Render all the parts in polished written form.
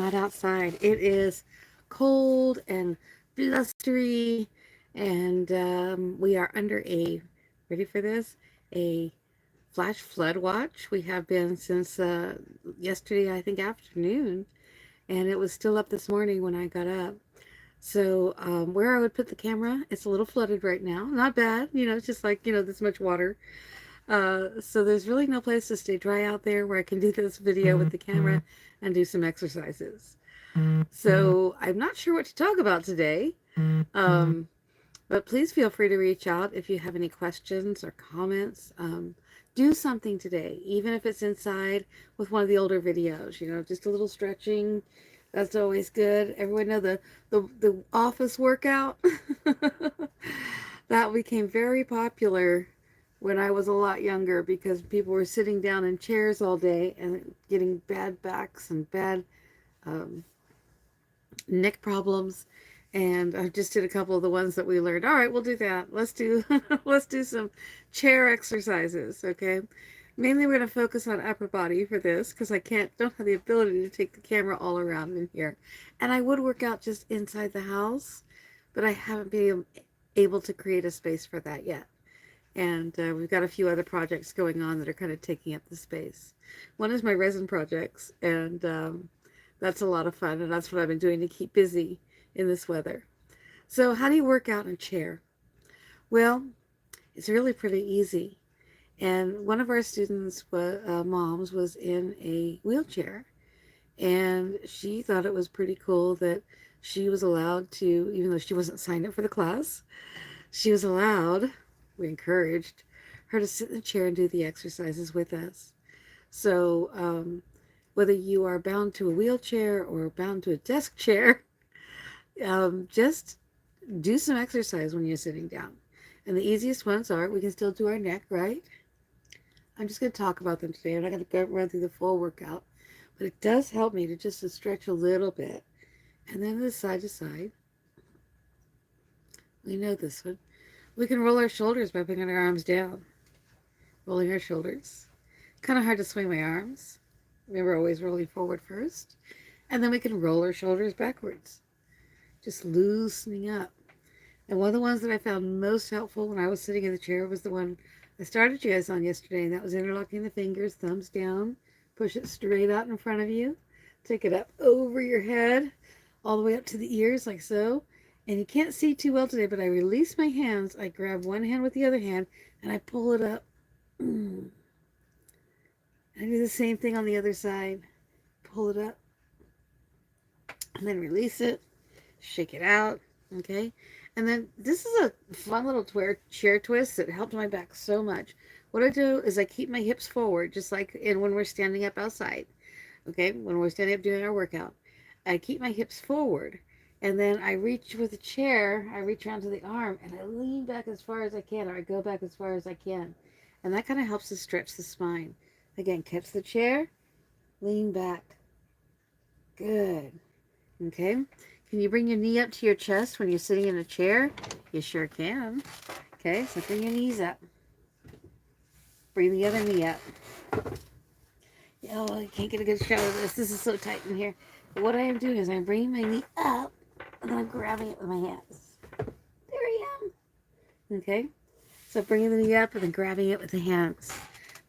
hot outside. It is cold and blustery, and we are under a, ready for this, a flash flood watch. We have been since yesterday, I think, afternoon, and it was still up this morning when I got up. So where I would put the camera, it's a little flooded right now. Not bad, it's just like, this much water. So there's really no place to stay dry out there where I can do this video with the camera and do some exercises. So I'm not sure what to talk about today, but please feel free to reach out if you have any questions or comments. Do something today, even if it's inside with one of the older videos, just a little stretching. That's always good. Everyone know the office workout? That became very popular when I was a lot younger because people were sitting down in chairs all day and getting bad backs and bad neck problems. And I just did a couple of the ones that we learned. All right, we'll do that. Let's do let's do some chair exercises, okay? Mainly we're going to focus on upper body for this because I don't have the ability to take the camera all around in here. And I would work out just inside the house, but I haven't been able to create a space for that yet. And we've got a few other projects going on that are kind of taking up the space. One is my resin projects, and that's a lot of fun, and that's what I've been doing to keep busy in this weather. So how do you work out in a chair? Well, it's really pretty easy. And one of our students' moms was in a wheelchair, and she thought it was pretty cool that she was allowed to, even though she wasn't signed up for the class, she was allowed, we encouraged her to sit in the chair and do the exercises with us. So whether you are bound to a wheelchair or bound to a desk chair, just do some exercise when you're sitting down. And the easiest ones are, we can still do our neck, right? I'm just going to talk about them today. I'm not going to run through the full workout, but it does help me to just to stretch a little bit. And then the side to side. We know this one. We can roll our shoulders by putting our arms down. Rolling our shoulders. Kind of hard to swing my arms. Remember, always rolling forward first. And then we can roll our shoulders backwards. Just loosening up. And one of the ones that I found most helpful when I was sitting in the chair was the one I started you guys on yesterday, and that was interlocking the fingers, thumbs down, push it straight out in front of you, take it up over your head, all the way up to the ears, like so. And you can't see too well today, but I release my hands, I grab one hand with the other hand, and I pull it up. I do the same thing on the other side. Pull it up, and then release it, shake it out, okay? And then this is a fun little chair twist that helped my back so much. What I do is I keep my hips forward, just like when we're standing up outside. Okay, when we're standing up doing our workout, I keep my hips forward. And then I reach with the chair, I reach around to the arm, and I lean back as far as I can, or I go back as far as I can. And that kind of helps to stretch the spine. Again, catch the chair, lean back. Good. Okay. Can you bring your knee up to your chest when you're sitting in a chair? You sure can. Okay, so bring your knees up. Bring the other knee up. Oh, I can't get a good shot of this. This is so tight in here. But what I am doing is I'm bringing my knee up, and then I'm grabbing it with my hands. There I am. Okay, so bringing the knee up and then grabbing it with the hands.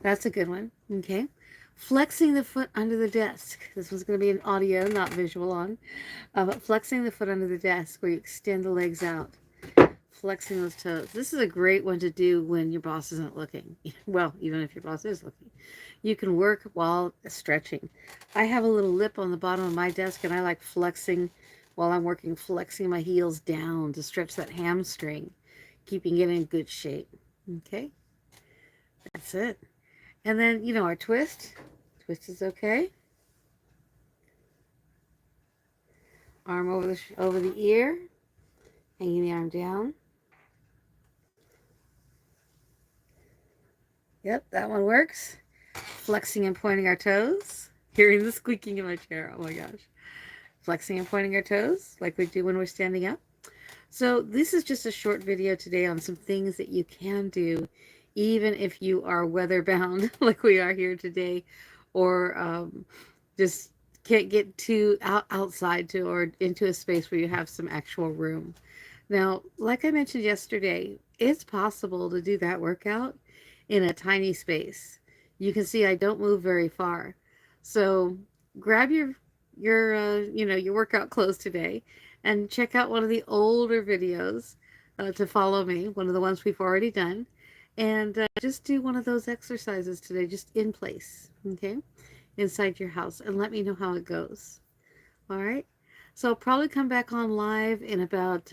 That's a good one. Okay. Flexing the foot under the desk. This one's going to be an audio, not visual on. But flexing the foot under the desk where you extend the legs out. Flexing those toes. This is a great one to do when your boss isn't looking. Well, even if your boss is looking. You can work while stretching. I have a little lip on the bottom of my desk, and I like flexing while I'm working, flexing my heels down to stretch that hamstring, keeping it in good shape. Okay? That's it. And then, our twist. Twist is okay. Arm over the ear. Hanging the arm down. Yep, that one works. Flexing and pointing our toes. Hearing the squeaking in my chair. Oh my gosh. Flexing and pointing our toes like we do when we're standing up. So this is just a short video today on some things that you can do even if you are weather bound like we are here today, or just can't get too outside to or into a space where you have some actual room. Now, like I mentioned yesterday, it's possible to do that workout in a tiny space. You can see I don't move very far. So grab your workout clothes today and check out one of the older videos to follow me, one of the ones we've already done. And just do one of those exercises today, just in place, okay, inside your house, and let me know how it goes. All right. So I'll probably come back on live in about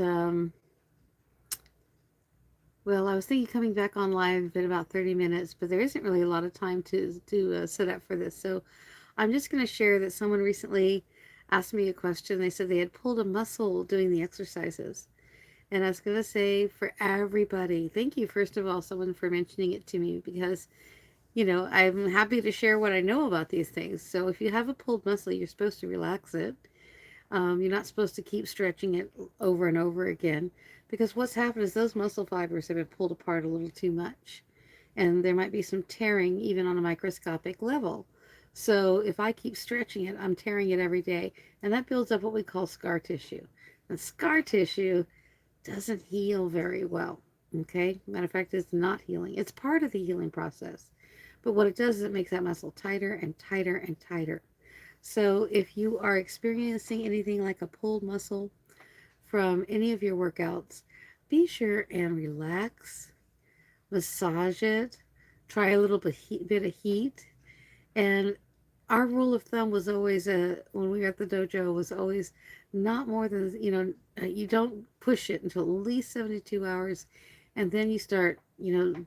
well, I was thinking coming back on live in about 30 minutes, but there isn't really a lot of time to set up for this. So I'm just going to share that someone recently asked me a question. They said they had pulled a muscle doing the exercises. And I was going to say for everybody, thank you, first of all, someone for mentioning it to me because, I'm happy to share what I know about these things. So if you have a pulled muscle, you're supposed to relax it. You're not supposed to keep stretching it over and over again because what's happened is those muscle fibers have been pulled apart a little too much. And there might be some tearing even on a microscopic level. So if I keep stretching it, I'm tearing it every day. And that builds up what we call scar tissue. And scar tissue doesn't heal very well. Okay? Matter of fact, it's not healing. It's part of the healing process. But what it does is it makes that muscle tighter and tighter and tighter. So if you are experiencing anything like a pulled muscle from any of your workouts, be sure and relax, massage it, try a little bit of heat. And our rule of thumb was always, when we were at the dojo, was always not more than, you don't push it until at least 72 hours. And then you start,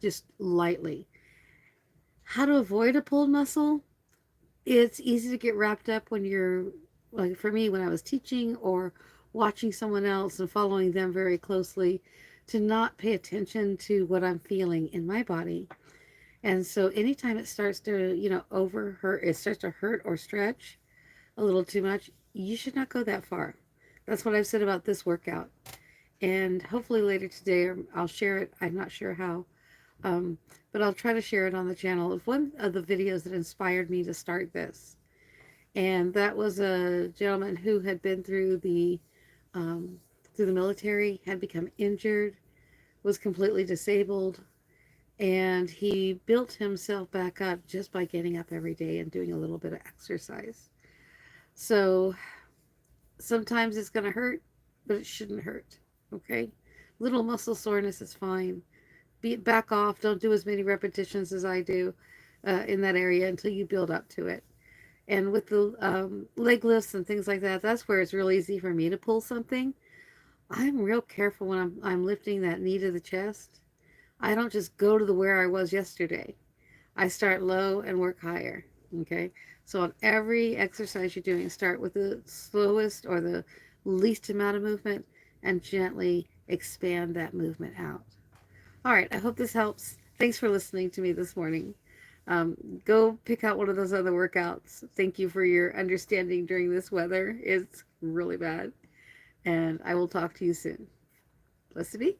just lightly. How to avoid a pulled muscle? It's easy to get wrapped up when you're, like for me, when I was teaching or watching someone else and following them very closely, to not pay attention to what I'm feeling in my body. And so anytime it starts to, overhurt, it starts to hurt or stretch a little too much, you should not go that far. That's what I've said about this workout. And hopefully later today, I'll share it. I'm not sure how. Um, but I'll try to share it on the channel. It's one of the videos that inspired me to start this. And that was a gentleman who had been um, through the military, had become injured, was completely disabled, and he built himself back up just by getting up every day and doing a little bit of exercise. So sometimes it's going to hurt, but it shouldn't hurt. Okay? Little muscle soreness is fine. Back off. Don't do as many repetitions as I do in that area until you build up to it. And with the leg lifts and things like that, that's where it's real easy for me to pull something. I'm real careful when I'm lifting that knee to the chest. I don't just go to the where I was yesterday. I start low and work higher. Okay? So on every exercise you're doing, start with the slowest or the least amount of movement and gently expand that movement out. All right, I hope this helps. Thanks for listening to me this morning. Go pick out one of those other workouts. Thank you for your understanding during this weather. It's really bad. And I will talk to you soon. Blessed be.